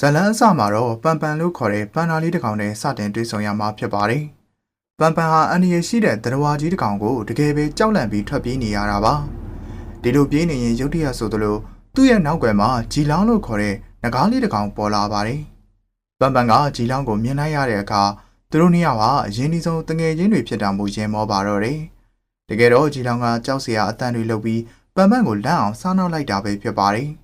ဇလန်းအစမှာတော့ပန်ပန်လို့ခေါ်တဲ့ပန်နာလေးတစ်ကောင်နဲ့စတင်တွေ့ဆုံရမှာဖြစ်ပါတယ်။ပန်ပန်ဟာအန္တရာယ်ရှိတဲ့သတ္တဝါကြီးတစ်ကောင်ကိုတကယ်ပဲကြောက်လန့်ပြီးထွက်ပြေးနေရတာပါ။ဒီလိုပြေးနေရင်ရုတ်တရက်ဆိုသလိုသူ့ရဲ့နောက်ွယ်မှာဂျီလောင်းလို့ခေါ်တဲ့နဂါးလေးတစ်ကောင်ပေါ်လာပါတယ်။ပန်ပန်ကဂျီလောင်းကိုမြင်လိုက်ရတဲ့အခါသူတို့နှစ်ယောက်ဟာအရင်ဒီဆုံးတငယ်ချင်းတွေဖြစ်တာမျိုးရင်မောပါတော့တယ်။တကယ်တော့ဂျီလောင်းကကြောက်စရာအတန်တွေလုပ်ပြီးပန်ပန်ကိုလန့်အောင်စားနှောက်လိုက်တာပဲဖြစ်ပါတယ်။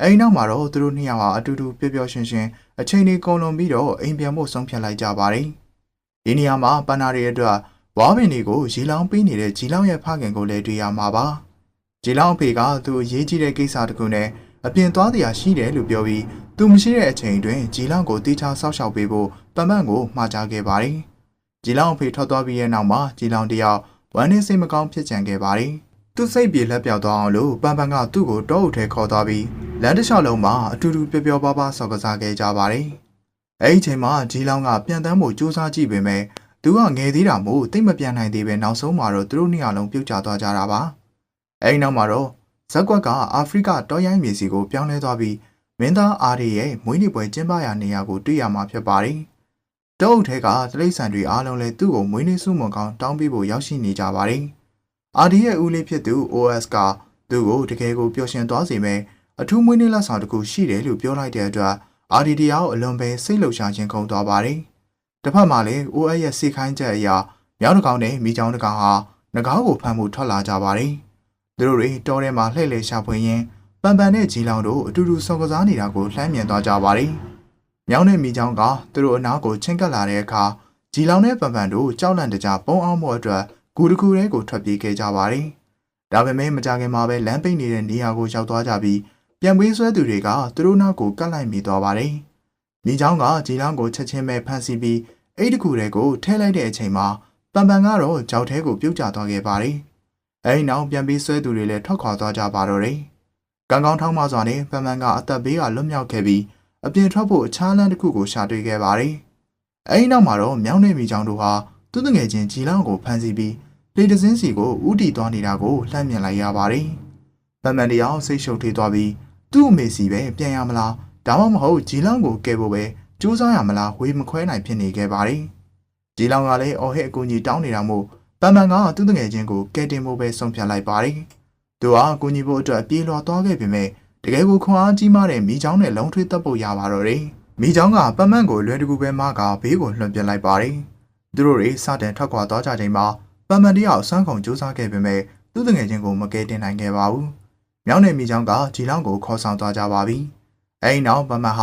အဲဒီနောက်မှာတော့သူတို့နှစ်ယောက်ဟာအတူတူပျော်ပျော်ရွှင်ရွှင်အချိန်တွေကုန်လွန်ပြီးတော့အိမ်ပြန်ဖို့ဆုံးဖြတ်လိုက်ကြပါတယ်။ဒီနေရာမှာပန်နာတွေအတွက်ဝါပင်တွေကိုရီလောင်းပေးနေတဲ့ဂျီလောင်းရဲ့ဖခင်ကိုလည်းတွေ့ရမှာပါ။ဂျီလောင်းအဖေကသူ့အရေးကြီးတဲ့ကိစ္စတစ်ခုနဲ့အပြင်သွားတရားရှိတယ်လို့ပြောပြီးသူမရှိတဲ့အချိန်တွင်ဂျီလောင်းကိုတီးခြားဆောက်ရှောက်ပေးဖို့ပန်ပန်ကိုမှာကြားခဲ့ပါတယ်။ဂျီလောင်းအဖေထွက်သွားပြီးတဲ့နောက်မှာဂျီလောင်းတယောက်ဝမ်းနဲ့စိတ်မကောင်းဖြစ်ကြံခဲ့ပါတယ်။သူ့စိတ်ပြေလက်ပြောက်သွားအောင်လို့ပန်ပန်ကသူ့ကိုတောအုပ်ထဲခေါ်သွားပြီးလမ်းတစ်လျှောက်လုံးမှာအတူတူပျော်ပျော်ပါးပါးဆော်ကစားခဲ့ကြပါတယ်။အဲဒီအချိန်မှာဂျီလောင်းကပြန်တန်းဖို့ကြိုးစားကြည့်ပေမဲ့သူကငယ်သေးတာမို့တိတ်မပြန်နိုင်သေးပဲနောက်ဆုံးမှာတော့သူတို့နှစ်ယောက်လုံးပြုတ်ကျသွားကြတာပါ။အဲဒီနောက်မှာတော့ဇက်ကွက်ကအာဖရိကတောရိုင်းမြေစီကိုပြောင်းလဲသွားပြီးမင်းသားအာရီရဲ့မွေးနေ့ပွဲကျင်းပရာနေရာကိုတွေ့ရမှာဖြစ်ပါတယ်။တောအုပ်ထဲကတိရစ္ဆာန်တွေအားလုံးလည်းသူ့ကိုမွေးနေ့ဆုမွန်ကောင်းတောင်းပေးဖို့ရောက်ရှိနေကြပါတယ်။အာဒီရဲ့ဦးလေးဖြစ်သူ OS ကသူ့ကိုတကယ်ကိုပျော်ရွှင်သွားစေမယ်အထူးမွေးနေ့လက်ဆောင်တစ်ခုရှိတယ်လို့ပြောလိုက်တဲ့အတွက်အာဒီတယောက်အလွန်ပဲစိတ်လှုပ်ရှားခြင်းခုန်သွားပါတယ်။တစ်ဖက်မှာလည်း OS ရဲ့စိတ်ခိုင်းချက်အရာမြောက်တစ်ကောင်နဲ့မိချောင်းတစ်ကောင်ဟာငကားကိုဖမ်းဖို့ထွက်လာကြပါတယ်။သူတို့တွေတောထဲမှာလှည့်လည်ရှာဖွေရင်းပန်ပန်နဲ့ဂျီလောင်တို့အတူတူဆော်ကစားနေတာကိုလှမ်းမြင်သွားကြပါတယ်။မြောင်းနဲ့မိချောင်းကသူတို့အနားကိုချင်းကပ်လာတဲ့အခါဂျီလောင်နဲ့ပန်ပန်တို့ကြောက်လန့်တကြပုံအောင်ဖို့အတွက်ဂူတစ်ခုထဲကိုထွက်ပြေးခဲ့ကြပါတယ်။ဒါပေမဲ့မကြခင်မှာပဲလမ်းပိတ်နေတဲ့နေရာကိုရောက်သွားကြပြီးပြန်ပေးဆွဲသူတွေကသူတို့နောက်ကိုကတ်လိုက်မိသွားပါတယ်။မိချောင်းကဂျီလောင်ကိုချက်ချင်းပဲဖမ်းဆီးပြီးအဲ့ဒီခုတွေကိုထဲလိုက်တဲ့အချိန်မှာပန်ပန်ကတော့ကြောက်ထဲကိုပြုတ်ကျသွားခဲ့ပါတယ်။အဲဒီနောက်ပြန်ပေးဆွဲသူတွေလည်းထွက်ခွာသွားကြပါတော့တယ်။ကံကောင်းထောင်းမစွာနဲ့ပန်ပန်ကအသက်ဘေးကလွတ်မြောက်ခဲ့ပြီးအပြင်ထွက်ဖို့အခြားလမ်းတစ်ခုကိုရှာတွေ့ခဲ့ပါတယ်။အဲဒီနောက်မှာတော့မြောင်းနေမိချောင်းတို့ဟာသူ့တငယ်ချင်းဂျီလောင်ကိုဖမ်းဆီးပြီးလေတစင်းစီကိုဥတီသွားနေတာကိုလှမ်းမြင်လိုက်ရပါတယ်။ပန်ပန်တယောက်စိတ်ရှုပ်ထွေးသွားပြီးသူ့အမေစီပဲပြန်ရမလားဒါမှမဟုတ်ဂျီလောင်ကိုကဲဖို့ပဲစူးစမ်းရမလားဝေမခွဲနိုင်ဖြစ်နေခဲ့ပါတယ်။ဂျီလောင်ကလည်းအော်ဟစ်အကူအညီတောင်းနေတာမို့ပန်ပန်ကသူ့တငယ်ချင်းကိုကဲတင်ဖို့ပဲဆုံးဖြတ်လိုက်ပါတယ်။သူကအကူအညီဖို့အတွက်ပြေးလွှာသွားခဲ့ပေမဲ့တကယ်ကိုခွန်အားကြီးမားတဲ့မိချောင်းနဲ့လုံးထွေးတက်ဖို့ရပါတော့တယ်။မိချောင်းကပန်ပန်ကိုလွယ်တကူပဲမကဘေးကိုလွှတ်ပြလိုက်ပါတယ်။သူတို့တွေစတင်ထွက်ခွာသွားကြချိန်မှာပန်ပန်တယောက်ဆွမ်းခုံစူးစမ်းခဲ့ပေမဲ့သူ့တငယ်ချင်းကိုမကဲတင်နိုင်ခဲ့ပါဘူး။မြောင်းနယ်မိချောင်းကဂျီလောင်ကိုခေါ်ဆောင်သွားကြပါပြီ။အဲဒီနောက်ပန်ပန်ဟ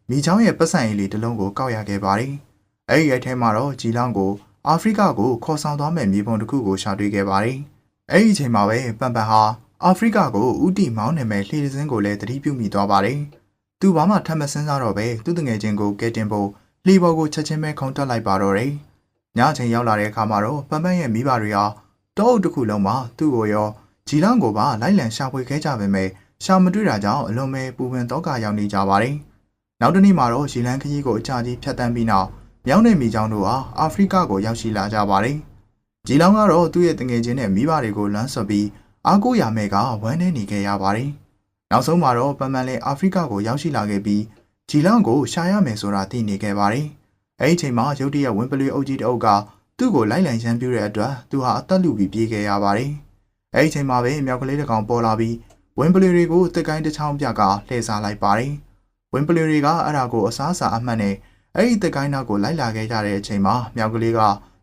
ာမိချောင်းရဲ့ပတ်စံအီလေးတစ်လုံးကိုကောက်ရခဲ့ပါတယ်။အဲဒီအထဲမှာတော့ဂျီလောင်ကိုအာဖရိကကိုခေါ်ဆောင်သွားမဲ့မြေပုံတစ်ခုကိုရှာတွေ့ခဲ့ပါတယ်။အဲဒီအချိန်မှာပဲပန်ပန်ဟာအာဖရိကကိုဥတီမောင်းနေမဲ့လှေစင်းကိုလည်းသတိပြုမိသွားပါတယ်။သူဘာမှထပ်မစင်းစားတော့ပဲသူ့တငယ်ချင်းကိုကဲတင်ဖို့လှေပေါ်ကိုချက်ချင်းပဲခုန်တက်လိုက်ပါတော့တယ်။ညအချိန်ရောက်လာတဲ့အခါမှာတော့ပန်ပန်ရဲ့မိဘတွေဟာတောအုပ်တစ်ခုလုံးမှာသူ့ကိုရောဂျီလောင်ကိုပါလိုက်လံရှာဖွေခဲ့ကြပေမဲ့ရှာမတွေ့တာကြောင့်အလွန်ပဲပူပန်တော့ကရောက်နေကြပါတယ်။နောက်တစ်နေ့မှာတော့ရီလန်ခကြီးကိုအချာကြီးဖြတ်တန်းပြီးနောက်မြောင်းနယ်မိချောင်းတို့ဟာအာဖရိကကိုရောက်ရှိလာကြပါတယ်။ဂျီလောင်ကတော့သူ့ရဲ့တငယ်ချင်းနဲ့မိဘတွေကိုလမ်းဆွပြီးအားကိုးရမဲ့ကဝမ်းနေနေခဲ့ရပါတယ်။နောက်ဆုံးမှာတော့ပန်ပန်လည်းအာဖရိကကိုရောက်ရှိလာခဲ့ပြီးဂျီလောင်ကိုရှာရမယ်ဆိုတာသိနေခဲ့ပါတယ်။အဲဒီအချိန်မှာရုတ်တရက်ဝင်းပလွေအုပ်ကြီးတအုပ်ကသူ့ကိုလိုက်လံရမ်းပြတဲ့အတွက်သူဟာအသက်လူပြီးပြေးခဲ့ရပါတယ်။အဲဒီအချိန်မှာပဲမြောက်ကလေးတစ်ကောင်ပေါ်လာပြီးဝင်းပလွေတွေကိုတက်ကိုင်းတစ်ချောင်းပြကလှည့်စားလိုက်ပါတယ်။ဝင်းပလွေတွေကအဲ့ဒါကိုအစားအစာအမှတ်နဲ့အဲ့ဒီတက်ကိုင်းနောက်ကိုလိုက်လာခဲ့ကြတဲ့အချိန်မှာမြောက်ကလေးက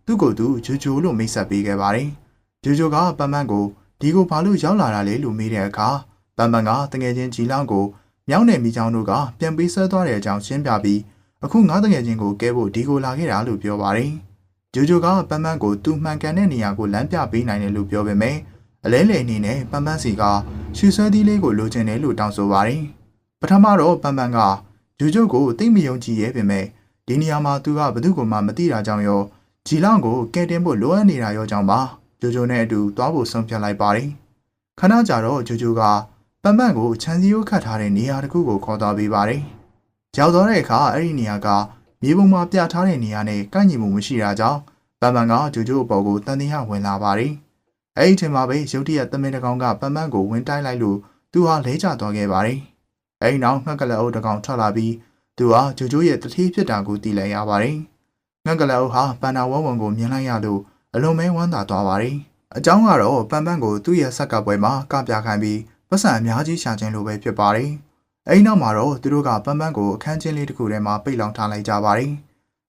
သူ့ကိုယ်သူဂျိုဂျိုလို့မိတ်ဆက်ပေးခဲ့ပါတယ်။ဂျိုဂျိုကပန်ပန်ကိုဒီကိုဘာလို့ရောက်လာတာလဲလို့မေးတဲ့အခါပန်ပန်ကတငယ်ချင်းဂျီလောင်ကိုမြောင်းနယ်မိချောင်းတို့ကပြန်ပေးဆွဲသွားတဲ့အကြောင်းရှင်းပြပြီးအခုငါတငယ်ချင်းကိုကဲဖို့ဒီကိုလာခဲ့တာလို့ပြောပါတယ်။ဂျိုဂျိုကပန်ပန်ကိုသူ့မှန်ကန်တဲ့နေရာကိုလမ်းပြပေးနိုင်တယ်လို့ပြောပေမဲ့အလဲလေအနေနဲ့ပန်ပန်စီကရွှေဆွဲသီးလေးကိုလိုချင်တယ်လို့တောင်းဆိုပါတယ်။ပထမတော့ပန်ပန်ကဂျိုဂျိုကိုသိမယုံကြည်ရဲ့ပေမဲ့ဒီနေရာမှာသူကဘသူ့ကိုမှမသိတာကြောင့်ရောဂျီလောင်ကိုကဲတင်ဖို့လိုအပ်နေတာရောကြောင့်ပါဂျိုဂျိုနဲ့အတူသွားဖို့ဆုံးဖြတ်လိုက်ပါတယ်။ခဏကြာတော့ဂျိုဂျိုကပန်ပန်ကိုခြံစည်းရိုးခတ်ထားတဲ့နေရာတစ်ခုကိုခေါ်သွားပေးပါတယ်။ရောက်သွားတဲ့အခါအဲ့ဒီနေရာကမြေပုံမှာပြထားတဲ့နေရာနဲ့ကိုက်ညီမှုမရှိတာကြောင့်ပန်ပန်ကဂျိုဂျိုအပေါ်ကိုတန်တရားဝင်လာပါတယ်။အဲ့ဒီချိန်မှာပဲရုတ်တရက်သမင်တကောင်ကပန်ပန်ကိုဝင်တိုက်လိုက်လို့သူဟာလဲကျသွားခဲ့ပါတယ်။အဲ့ဒီနောက်ငှက်ကလက်အုပ်တကောင်ထွက်လာပြီးသူ သူဟာဂျိုဂျိုရဲ့တတိဖြစ်တာကိုသိလိုက်ရပါတယ်ငှက်ကလအုပ်ဟာပန်နာဝဝန်ကိုမြင်လိုက်ရလို့အလွန်မဲဝမ်းသာသွားပါတယ်အကြောင်းကတော့ပန်ပန်ကိုသူ့ရဲ့ဆက်ကပွဲမှာကပြခိုင်းပြီးပတ်စံအများကြီးရှာခြင်းလိုပဲဖြစ်ပါတယ်အဲဒီနောက်မှာတော့သူတို့ကပန်ပန်ကိုအခန်းချင်းလေးတစ်ခုထဲမှာပိတ်လောင်ထားလိုက်ကြပါတယ်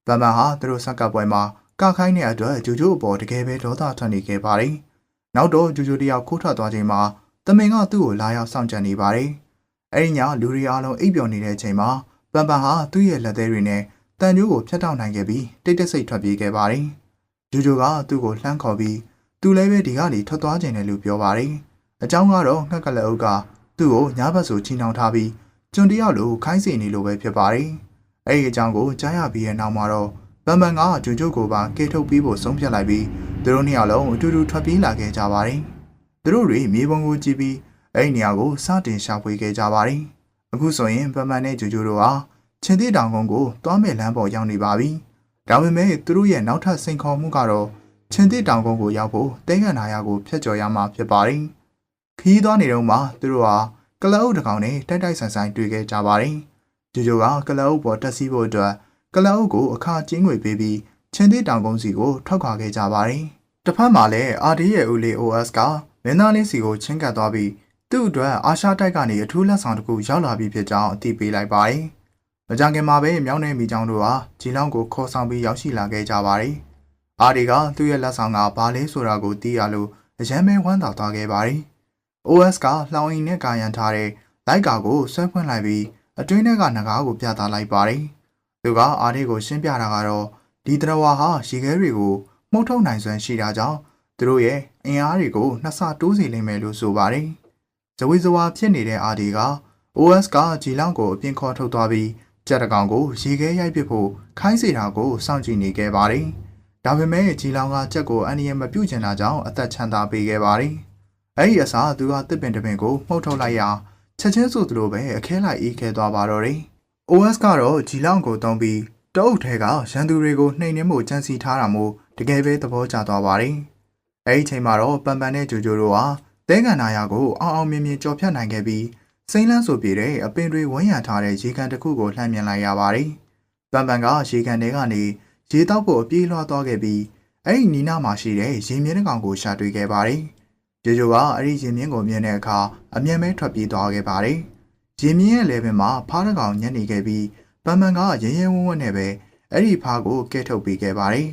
ပန်ပန်ဟာသူတို့ဆက်ကပွဲမှာကခိုင်းတဲ့အတွက်ဂျိုဂျိုအပေါ်တကယ်ပဲဒေါသထွက်နေခဲ့ပါတယ်နောက်တော့ဂျိုဂျိုတယောက်ခိုးထွက်သွားချိန်မှာတမင်ကသူ့ကိုလာရောက်စောင့်ကြံနေပါတယ်အဲဒီညလူတွေအားလုံးအိပ်ပျော်နေတဲ့အချိန်မှာပန်ပန်ဟာသူ့ရဲ့လက်သေးတွေနဲ့တန်ကြိုးကိုဖျက်တောက်နိုင်ခဲ့ပြီးတိတ်တိတ်ဆိတ်ထွက်ပြေးခဲ့ပါတယ်ဂျိုဂျိုကသူ့ကိုလှမ်းခေါ်ပြီးသူလည်းပဲဒီကနေထွက်သွားခြင်းတယ်လို့ပြောပါတယ်အကြောင်းကတော့ငှက်ကလက်အုပ်ကသူ့ကိုညဘက်ဆိုချီနှောင်ထားပြီးကျွန်တယောက်လိုခိုင်းစီနေလိုပဲဖြစ်ပါတယ်အဲဒီအကြောင်းကိုကြားရပြီးတဲ့နောက်မှာတော့ပန်ပန်ကဂျိုဂျိုကိုပါကေထုတ်ပြီးဖို့ဆုံးဖြတ်လိုက်ပြီးသူတို့နှစ်ယောက်လုံးအတူတူထွက်ပြေးလာခဲ့ကြပါတယ်သူတို့တွေမြေပုံကိုကြည့်ပြီးအဲဒီနေရာကိုစတင်ရှာဖွေခဲ့ကြပါတယ်အခုဆိုရင်ပန်ပန်နဲ့ဂျိုဂျိုတို့ဟာချင်းသေးတောင်ကုန်းကိုသွားမဲ့လမ်းပေါ်ရောက်နေပါပြီဒါပေမဲ့သူတို့ရဲ့နောက်ထပ်စိန်ခေါ်မှုကတော့ချင်းသေးတောင်ကုန်းကိုရောက်ဖို့တဲကန်နာရကိုဖျက်ကျော်ရမှာဖြစ်ပါတယ်ခီးသွားနေတော့မှသူတို့ဟာကလအုပ်တစ်ကောင်နဲ့တိုက်တိုက်ဆိုင်ဆိုင်တွေ့ခဲ့ကြပါတယ်ဂျိုဂျိုကကလအုပ်ပေါ်တက်စီးဖို့အတွက်ကလအုပ်ကိုအခါကျင်းငွေပေးပြီးချင်းသေးတောင်ကုန်းစီကိုထွက်ခွာခဲ့ကြပါတယ်တစ်ဖက်မှာလည်းအာဒီရဲ့ဦးလေး OS ကမင်းသားလေးစီကိုချင်းကပ်သွားပြီးသူ့အတွက်အာရှတိုက်ကနေအထူးလက်ဆောင်တစ်ခုရောက်လာပြီးဖြစ်ကြောင်းအသိပေးလိုက်ပါတယ်မကြခင်မှာပဲမြောင်းနေမိချောင်းတို့ဟာဂျီလောင်းကိုခေါ်ဆောင်ပြီးရောက်ရှိလာခဲ့ကြပါတယ်အာဒီကသူ့ရဲ့လက်ဆောင်ကဘာလဲဆိုတာကိုသိရလို့အရန်မဲဝမ်းသာသွားခဲ့ပါတယ် OS ကလှောင်အိမ်နဲ့ကာရန်ထားတဲ့လိုက်ကာကိုဆွဲဖွင့်လိုက်ပြီးအတွင်းထဲကငကားကိုပြသလိုက်ပါတယ်သူကအာဒီကိုရှင်းပြတာကတော့ဒီတရဝါဟာရေခဲတွေကိုမှုတ်ထုတ်နိုင်စွမ်းရှိတာကြောင့်သူတို့ရဲ့အင်အားတွေကိုနှစ်ဆတိုးစီလိမ့်မယ်လို့ဆိုပါတယ်ဇဝေဇဝါဖြစ်နေတဲ့အာဒီက OS ကဂျီလောင်းကိုအပြင်ခေါ်ထုတ်သွားပြီးကြက်တကောင်ကိုရေခဲရိုက်ပစ်ဖို့ခိုင်းစေတာကိုစောင့်ကြည့်နေခဲ့ပါတယ်ဒါပေမဲ့ဂျီလောင်းကကြက်ကိုအန္တရာယ်မပြုချင်တာကြောင့်အသက်ချမ်းသာပေးခဲ့ပါတယ်အဲဒီအစားသူကတစ်ပင်တစ်ပင်ကိုမှုတ်ထုတ်လိုက်ရာချက်ချင်းဆိုသူလိုပဲအခဲလိုက်အေးခဲသွားပါတော့တယ် OS ကတော့ဂျီလောင်းကိုတုံးပြီးတအုပ်ထဲကရန်သူတွေကိုနှိမ်နှင်းမှုကြံစီထားတာမို့တကယ်ပဲသဘောကျသွားပါတယ်အဲဒီချိန်မှာတော့ပန်ပန်နဲ့ဂျိုဂျိုတို့ဟာတဲကန်နာယာကိုအောင်အောင်မြင်မြင်ကြော်ဖြတ်နိုင်ခဲ့ပြီးစိမ့်လန်းဆိုပြတဲ့အပင်တွေဝန်းရံထားတဲ့ရေကန်တစ်ခုကိုလှမ်းမြင်လိုက်ရပါတယ်ပန်ပန်ကရေကန်ထဲကနေရေတောက်ဖို့အပြေးလွှားသွားခဲ့ပြီးအဲ့ဒီနီးနားမှာရှိတဲ့ရေမြင့်တစ်ကောင်ကိုရှာတွေ့ခဲ့ပါတယ်ဂျိုဂျိုကအဲ့ဒီရေမြင့်ကိုမြင်တဲ့အခါအမျက်မဲထွက်ပြေးသွားခဲ့ပါတယ်ရေမြင့်ရဲ့လေပင်မှာဖားတစ်ကောင်ညှက်နေခဲ့ပြီးပန်ပန်ကရဲရဲဝံ့ဝံ့နဲ့ပဲအဲ့ဒီဖားကိုကဲထုတ်ပေးခဲ့ပါတယ်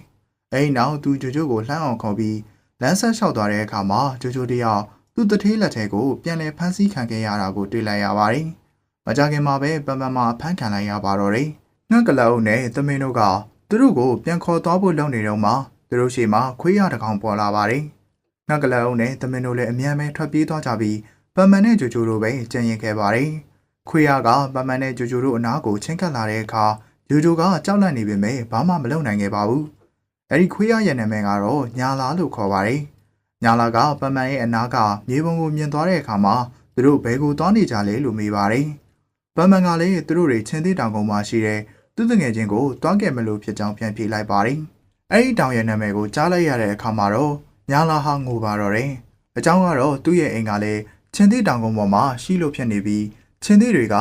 အဲ့ဒီနောက်သူဂျိုဂျိုကိုလှမ်းအောင်ခေါ်ပြီးလမ်းဆက်လျှောက်သွားတဲ့အခါမှာဂျိုဂျိုတယောက်သူ့တထေးလက်ထဲကိုပြန်လည်ဖမ်းဆီးခံခဲ့ရတာကိုတွေ့လိုက်ရပါတယ်။မကြခင်မှာပဲပန်ပန်မှာဖမ်းခံလိုက်ရပါတော့တယ်။ငှက်ကလအုပ်နဲ့သမင်းတို့ကသူတို့ကိုပြန်ခေါ်သွားဖို့လုပ်နေတော့မှသူတို့ရှေ့မှာခွေးရတစ်ကောင်ပေါ်လာပါတယ်။ငှက်ကလအုပ်နဲ့သမင်းတို့လည်းအမြန်ပဲထွက်ပြေးသွားကြပြီးပန်ပန်နဲ့ဂျိုဂျိုတို့ပဲကြံရင်ခဲ့ပါတယ်။ခွေးရကပန်ပန်နဲ့ဂျိုဂျိုတို့အနားကိုချင်းကပ်လာတဲ့အခါဂျိုဂျိုကကြောက်လန့်နေပေမဲ့ဘာမှမလုပ်နိုင်ခဲ့ပါဘူး။အဲဒီခွေးရရဲ့နာမည်ကတော့ညာလာလို့ခေါ်ပါတယ်။ညာလာကပန်ပန်ရဲ့အနားကမြေပုံကိုမြင်သွားတဲ့အခါမှာသူတို့ဘယ်ကိုသွားနေကြလဲလို့မေးပါတယ်။ပန်ပန်ကလည်းသူတို့တွေချင်းသေးတောင်ကုန်းမှာရှိတဲ့သူ့တငယ်ချင်းကိုတွားခဲ့မလို့ဖြစ်ကြောင်းပြန်ပြေးလိုက်ပါတယ်။အဲဒီတောင်ရဲ့နာမည်ကိုကြားလိုက်ရတဲ့အခါမှာတော့ညာလာဟာငိုပါတော့တယ်။အကြောင်းကတော့သူ့ရဲ့အိမ်ကလည်းချင်းသေးတောင်ကုန်းပေါ်မှာရှိလို့ဖြစ်နေပြီးချင်းသေးတွေက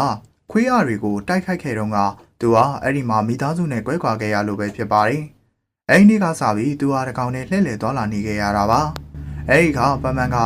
ခွေးရတွေကိုတိုက်ခိုက်ခဲ့တော့ကသူဟာအဲ့ဒီမှာမိသားစုနဲ့ကွဲကွာခဲ့ရလို့ပဲဖြစ်ပါတယ်။အဲဒီနေ့ကစပြီးသူဟာတကောင်နဲ့လှည့်လည်သွားလာနေခဲ့ရတာပါ။အဲဒီကပန်ပန်က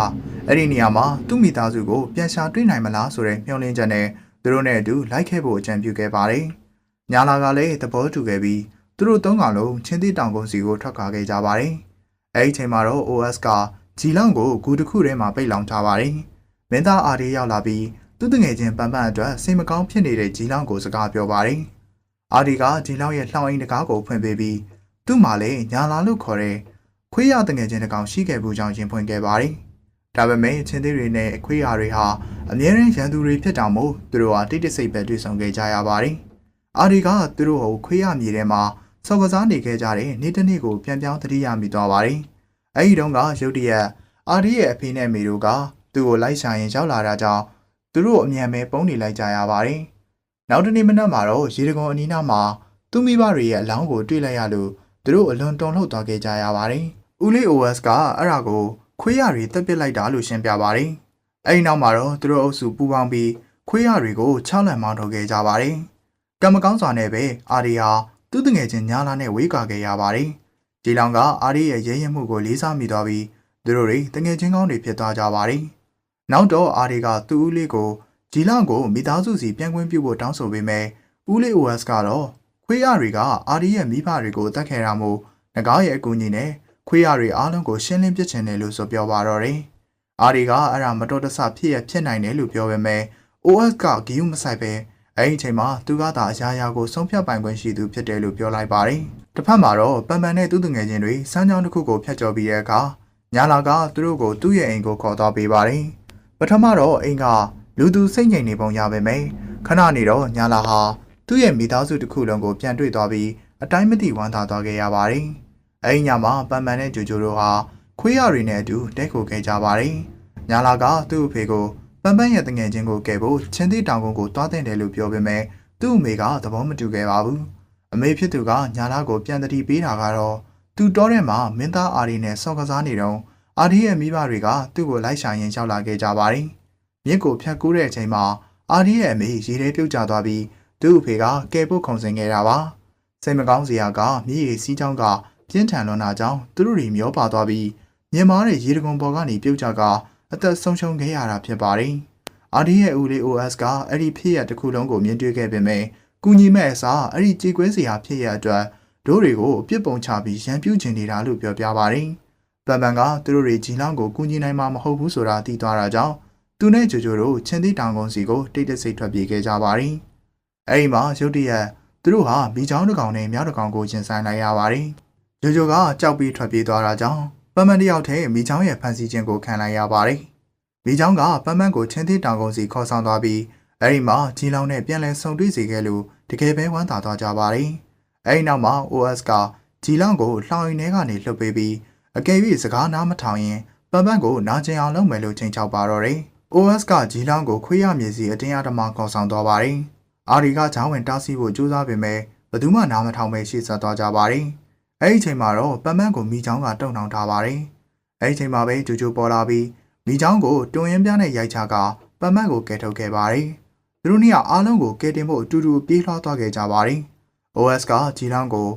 အဲ့ဒီနေရာမှာသူ့မိသားစုကိုပြန်ရှာတွေ့နိုင်မလားဆိုတဲ့မျှော်လင့်ချက်နဲ့သူတို့နဲ့အတူလိုက်ခဲ့ဖို့အကြံပြုခဲ့ပါတယ်။ညာလာကလည်းသဘောတူခဲ့ပြီးသူတို့သုံးကောင်လုံးချင်းသေးတောင်ကုန်းစီကိုထွက်ခွာခဲ့ကြပါတယ်။အဲဒီချိန်မှာတော့ OS ကဂျီလောင်းကိုဂူတစ်ခုထဲမှာပိတ်လောင်ထားပါတယ်။မင်းသားအာဒေးရောက်လာပြီးသူ့တငယ်ချင်းပန်ပန်အတွက်စိတ်မကောင်းဖြစ်နေတဲ့ဂျီလောင်းကိုစကားပြောပါတယ်။အာဒီကဂျီလောင်းရဲ့လှောင်အိမ်တကားကိုဖွင့်ပေးပြီးသူ့မှာလည်းညာလာလို့ခေါ်တဲ့ခွေးရတငယ်ချင်းတစ်ကောင်ရှိခဲ့ဘူးကြောင်းရင်ဖွင့်ခဲ့ပါတယ်။ဒါပေမဲ့ချင်းသေးတွေနဲ့ခွေးရတွေဟာအမြဲတမ်းရန်သူတွေဖြစ်တာမို့သူတို့ဟာတိတ်တဆိတ်ပဲတွေ့ဆုံခဲ့ကြရပါတယ်။အာဒီကသူတို့ကိုခွေးရမြေထဲမှာစော်ကစားနေခဲ့ကြတဲ့နေ့တစ်နေ့ကိုပြန်ပြောင်းသတိရမိသွားပါတယ်။အဲဒီတုန်းကရုတ်တရက်အာဒီရဲ့အဖေနဲ့မေတို့ကသူ့ကိုလိုက်ရှာရင်ရောက်လာတာကြောင့်သူတို့အမြန်ပဲပုံနေလိုက်ကြရပါတယ်။နောက်တနေ့မနက်မှာတော့ရေတံခွန်အနီးနားမှာသူ့မိဘတွေရဲ့အလောင်းကိုတွေ့လိုက်ရလို့သူတို့အလွန်တုန်လှုပ်သွားခဲ့ကြရပါတယ်။ဦးလေး OS ကအဲ့ဒါကိုခွေးရတွေတက်ပစ်လိုက်တာလို့ရှင်းပြပါတယ်။အဲဒီနောက်မှာတော့သူတို့အုပ်စုပူးပေါင်းပြီးခွေးရတွေကို6လံမောင်းထုတ်ခဲ့ကြပါတယ်။ ကံမကောင်းစွာနဲ့ပဲအာရီဟာသူ့တငယ်ချင်းညာလာနဲ့ဝေးကွာခဲ့ရပါတယ်။ဂျီလောင်ကအာရီရဲ့ရဲရင်မှုကိုလေးစားမိသွားပြီးသူတို့တွေတငယ်ချင်းကောင်းတွေဖြစ်သွားကြပါတယ်။နောက်တော့အာရီကသူ့ဦးလေးကိုဂျီလောင်ကိုမိသားစုစီပြန်ခွင့်ပြုဖို့တောင်းဆိုပေမဲ့ဦးလေး OS ကတော့ခွေးရတွေကအာရီရဲ့မိဘတွေကိုတတ်ခဲ့တာမို့ငကားရဲ့အကူအညီနဲ့ခွေးရတွေအားလုံးကိုရှင်းလင်းပစ်ချင်တယ်လို့ဆိုပြောပါတော့တယ်။အာရီကအဲ့ဒါမတော်တဆဖြစ်နိုင်တယ်လို့ပြောပေမဲ့ OS ကဂီယူမဆိုင်ပဲအဲ့ဒီအချိန်မှာသူကသာအရာရာကိုဆုံးဖြတ်ပိုင်ခွင့်ရှိသူဖြစ်တယ်လို့ပြောလိုက်ပါတယ်။တစ်ဖက်မှာတော့ပန်ပန်နဲ့သူ့တငယ်ချင်းတွေစမ်းကြောင်းတစ်ခုကိုဖျက်ကျော်ပြီးတဲ့အခါညာလာကသူတို့ကိုသူ့ရဲ့အိမ်ကိုခေါ်သွားပေးပါတယ်။ပထမတော့အိမ်ကလူသူစိတ်ငြိမ်နေပုံရပေမဲ့ခဏနေတော့ညာလာဟာသူ့ရဲ့မိသားစုတစ်ခုလုံးကိုပြန်တွေ့သွားပြီးအတိုင်းမသိဝမ်းသာသွားခဲ့ရပါတယ်။အဲ့ဒီညမှာပန်ပန်နဲ့ဂျိုဂျိုတို့ဟာခွေးရတွေနဲ့အတူတဲခိုခဲ့ကြပါတယ်။ညာလာကသူ့အဖေကိုပန်ပန်ရဲ့တငယ်ချင်းကိုကယ်ဖို့ချင်းသေးတောင်ကုန်းကိုတွားတင်တယ်လို့ပြောပေမဲ့သူ့အမေကသဘောမတူခဲ့ပါဘူး။အမေဖြစ်သူကညာလာကိုပြန်တတိပေးတာကတော့သူတောထဲမှာမင်းသားအာရီနဲ့ဆော့ကစားနေတော့အာရီရဲ့မိဘတွေကသူ့ကိုလိုက်ရှာရင်ရောက်လာခဲ့ကြပါတယ်။မြစ်ကိုဖြတ်ကူးတဲ့အချိန်မှာအာရီရဲ့အမေရေထဲပြုတ်ကျသွားပြီးသူ့အဖေကကယ်ဖို့ခုန်ဆင်ခဲ့တာပါ။စိတ်မကောင်းစရာကမြေရီစီးချောင်းကပြင်းထန်လွန်တာကြောင့်သူတို့တွေမျောပါသွားပြီးမြင်မာတဲ့ရေတကုံပေါ်ကနေပြုတ်ကျကအသက်ဆုံးရှုံးခဲ့ရတာဖြစ်ပါတယ်။အာဒီရဲ့ဦးလေး OS ကအဲ့ဒီဖြစ်ရတစ်ခုလုံးကိုမြင်တွေ့ခဲ့ပေမဲ့ကူညီမဲ့အစားအဲ့ဒီကြေကွဲစရာဖြစ်ရအတွက်ဒိုးတွေကိုအပြစ်ပုံချပြီးရန်ပြုတ်ချင်နေတာလို့ပြောပြပါတယ်။ပန်ပန်ကသူတို့တွေဂျီလောင်းကိုကူညီနိုင်မှာမဟုတ်ဘူးဆိုတာသိသွားတာကြောင့်သူနဲ့ဂျိုဂျိုတို့ချင်းသီးတောင်ကုန်းစီကိုတိတ်တဆိတ်ထွက်ပြေးခဲ့ကြပါတယ်။အဲ့ဒီမှာရုတ်တရက်သူတို့ဟာမိချောင်းတစ်ကောင်နဲ့မြောက်တစ်ကောင်ကိုရင်ဆိုင်လိုက်ရပါတယ်။ဂျိုဂျိုကကြောက်ပြီးထွက်ပြေးသွားတာကြောင့်ပန်ပန်တယောက်တည်းမိချောင်းရဲ့ဖန်ဆီးခြင်းကိုခံလိုက်ရပါတယ်။မိချောင်းကပန်ပန်ကိုချင်းသီးတောင်ကုန်းစီခေါ်ဆောင်သွားပြီးအဲ့ဒီမှာဂျီလောင်နဲ့ပြန်လည်ဆုံတွေ့စေခဲ့လို့တကယ်ပဲဝမ်းသာသွားကြပါတယ်။အဲ့ဒီနောက်မှာ OS ကဂျီလောင်ကိုလှောင်ရင်ထဲကနေလှုပ်ပေးပြီးအကယ်၍စကားနားမထောင်ရင်ပန်ပန်ကိုနာကျင်အောင်လုပ်မယ်လို့ချိန်ချောက်ပါတော့တယ်။ OS ကဂျီလောင်ကိုခွေးရမြေစီအတင်းအဓမ္မခေါ်ဆောင်သွားပါတယ်။အာရီကချောင်းဝင်တားဆီးဖို့ကြိုးစားပေမဲ့ဘယ်သူမှနားမထောင်ပဲရှေ့ဆက်သွားကြပါတယ်။အဲ့ဒီအချိန်မှာတော့ပန်ပန်ကိုမိချောင်းကတုံနှောင်ထားပါတယ်။အဲ့ဒီအချိန်မှာပဲဂျိုဂျိုပေါ်လာပြီးမိချောင်းကိုတွင်ရင်ပြားနဲ့ရိုက်ချကပန်ပန်ကိုကယ်ထုတ်ခဲ့ပါတယ်။သူတို့နှစ်ယောက်အားလုံးကိုကယ်တင်ဖို့အတူတူပြေးလွှားသွားခဲ့ကြပါတယ်။ OS ကဂျီလောင်ကို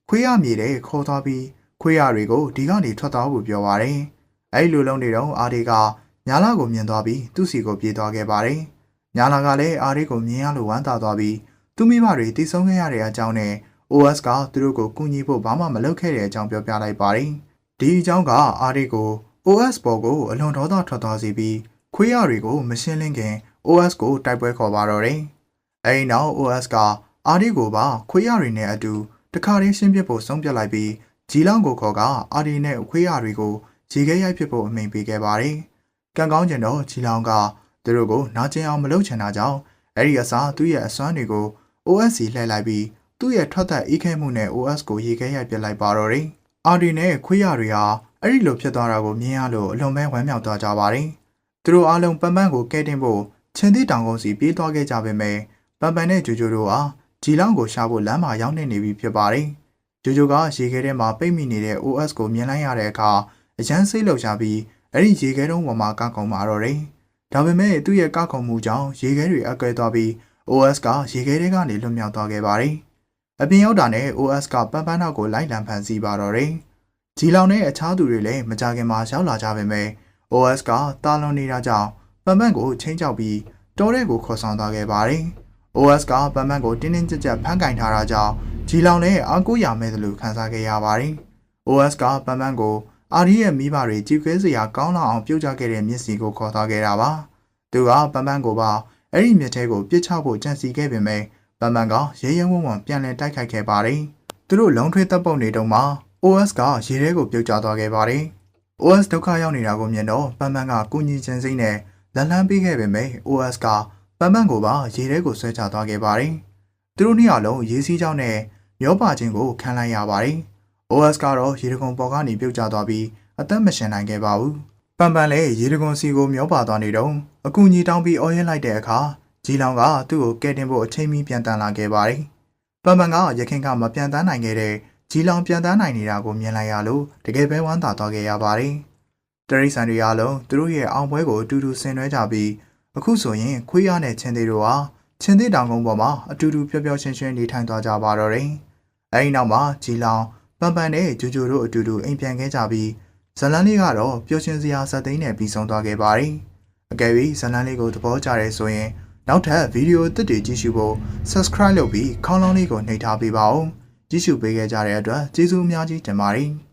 ခွေးရမြေတဲ့ခေါ်သွားပြီးခွေးရတွေကိုဒီကနေထွက်သွားဖို့ပြောပါတယ်။အဲ့ဒီလိုလုံးနေတော့အာဒီကညာလာကိုမြင်သွားပြီးသူ့စီကိုပြေးသွားခဲ့ပါတယ်။ညာလာကလည်းအာဒီကိုမြင်ရလို့ဝမ်းသာသွားပြီးသူမိဘတွေတည်ဆုံခဲ့ရတဲ့အကြောင်းနဲ့ OS ကသူတို့ကိုကူညီဖို့ဘာမှမလုပ်ခဲ့တဲ့အကြောင်းပြောပြလိုက်ပါတယ်။ဒီအကြောင်းကအာဒီကို OS ပေါ်ကိုအလွန်ဒေါသထွက်သွားစေပြီးခွေးရတွေကိုမရှင်းလင်းခင် OS ကိုတိုက်ပွဲခေါ်ပါတော့တယ်။အဲဒီနောက် OS ကအာဒီကိုပါခွေးရတွေနဲ့အတူတခါတည်းရှင်းပြဖို့ဆုံးဖြတ်လိုက်ပြီးဂျီလောင်ကိုခေါ်ကအာဒီနဲ့ခွေးရတွေကိုရေခဲရိုက်ဖြစ်ဖို့အမိန့်ပေးခဲ့ပါတယ်။ကံကောင်းကျင်တော့ဂျီလောင်ကသူတို့ကိုနာကျင်အောင်မလုပ်ချင်တာကြောင့်အဲဒီအစားသူ့ရဲ့အစွမ်းတွေကို OS စီလှည့်လိုက်ပြီးသူ့ရဲ့ထွက်သက်အေးခဲမှုနဲ့ OS ကိုရေခဲရိုက်ပစ်လိုက်ပါတော့တယ်။အာဒီနဲ့ခွေးရတွေဟာအဲ့ဒီလိုဖြစ်သွားတာကိုမြင်ရလို့အလွန်ပဲဝမ်းမြောက်သွားကြပါတယ်။သူတို့အားလုံးပန်ပန်ကိုကဲတင်ဖို့ချင်းသီးတောင်ကုန်းစီပြေးသွားခဲ့ကြပေမဲ့ပန်ပန်နဲ့ဂျိုဂျိုတို့ဟာဂျီလောင်ကိုရှာဖို့လမ်းမှာရောက်နေပြီဖြစ်ပါတယ်။ဂျိုဂျိုကရေခဲထဲမှာပိတ်မိနေတဲ့ OS ကိုမြင်လိုက်ရတဲ့အခါအရန်စိတ်လှုပ်ရှားပြီးအဲ့ဒီရေခဲတုံးပေါ်မှာကခုံမာတော့တယ်။ဒါပေမဲ့သူ့ရဲ့ကခုံမှုကြောင့်ရေခဲတွေအကွဲသွားပြီး OS ကရေခဲထဲကနေလွတ်မြောက်သွားခဲ့ပါတယ်။အပြင်ရောက်တာနဲ့ OS ကပန်ပန်နောက်ကိုလိုက်လံဖန်ဆီးပါတော့တယ်။ဂျီလောင်နဲ့အခြားသူတွေလည်းမကြခင်မှာရောက်လာကြပေမဲ့ OS ကတာလွန်နေတာကြောင့်ပန်ပန်ကိုချင်းချောက်ပြီးတောထဲကိုခေါ်ဆောင်သွားခဲ့ပါတယ်။ OS ကပန်ပန်ကိုတင်းတင်းကြပ်ကြပ်ဖမ်းကင်ထားတာကြောင့်ဂျီလောင်လည်းအားကိုးရမဲ့တယ်လို့ခံစားခဲ့ရပါတယ်။ OS ကပန်ပန်ကိုအာရီရဲ့မိဘတွေကြည်ခွဲစရာကောင်းလောက်အောင်ပြုတ်ကျခဲ့တဲ့မျက်စိကိုခေါ်သွားခဲ့တာပါ။သူကပန်ပန်ကိုပါအဲ့ဒီမြစ်ထဲကိုပြစ်ချဖို့ကြံစီခဲ့ပေမဲ့ပန်ပန်ကရဲရဲဝံ့ဝံ့ပြန်လည်တိုက်ခိုက်ခဲ့ပါတယ်။သူတို့လုံးထွေးတပ်ပုတ်နေတုန်းမှာ OS ကရေထဲကိုပြုတ်ကျသွားခဲ့ပါတယ်။ OS ဒုက္ခရောက်နေတာကိုမြင်တော့ပန်ပန်ကကူညီချင်စိမ့်နဲ့လက်လန်းပေးခဲ့ပေမဲ့ OS ကပန်ပန်ကိုပါရေထဲကိုဆွဲချသွားခဲ့ပါတယ်။သူတို့နှစ်ယောက်လုံးရေစီးကြောင်းနဲ့မျောပါခြင်းကိုခံလိုက်ရပါတယ်။ OS ကတော့ရေတကုံပေါ်ကနေပြုတ်ကျသွားပြီးအသက်မရှင်နိုင်ခဲ့ပါဘူး။ပန်ပန်လည်းရေတကုံစီကိုမျောပါသွားနေတော့အကူညီတောင်းပြီးအော်ရဲလိုက်တဲ့အခါဂျီလောင်ကသူ့ကိုကဲတင်ဖို့အချိန်မီပြန်တန်လာခဲ့ပါတယ်။ပန်ပန်ကရခင်ကမပြန်တန်းနိုင်ခဲ့တဲ့ဂျီလောင်ပြန်တန်းနိုင်နေတာကိုမြင်လိုက်ရလို့တကယ်ပဲဝမ်းသာသွားခဲ့ရပါတယ်။တရိษံတွေအားလုံးသူတို့ရဲ့အောင်ပွဲကိုအတူတူဆင်နွှဲကြပြီးအခုဆိုရင်ခွေးရနဲ့ချင်းသေးတို့ဟာ ချင်းသစ်တောင်ကုန်းပေါ်မှာအတူတူပျော်ပျော်ရွှင်ရွှင်နေထိုင်သွားကြပါတော့တယ်။အဲဒီနောက်မှာကြည်လောင်ပန်ပန်နဲ့ဂျူဂျူတို့အတူတူအိမ်ပြန်ခဲ့ကြပြီးဇလန်းလေးကတော့ပျော်ရွှင်စရာဇာတ်သိမ်းနဲ့ပြီးဆုံးသွားခဲ့ပါတယ်။အကယ်၍ဇလန်းလေးကိုသဘောကျတယ်ဆိုရင်နောက်ထပ်ဗီဒီယိုအသစ်တွေကြည့်ရှုဖို့ Subscribe လုပ်ပြီးခေါင်းလောင်းလေးကိုနှိပ်ထားပေးပါဦး။ကြည့်ရှုပေးခဲ့ကြတဲ့အတွက်ကျေးဇူးအများကြီးတင်ပါတယ်။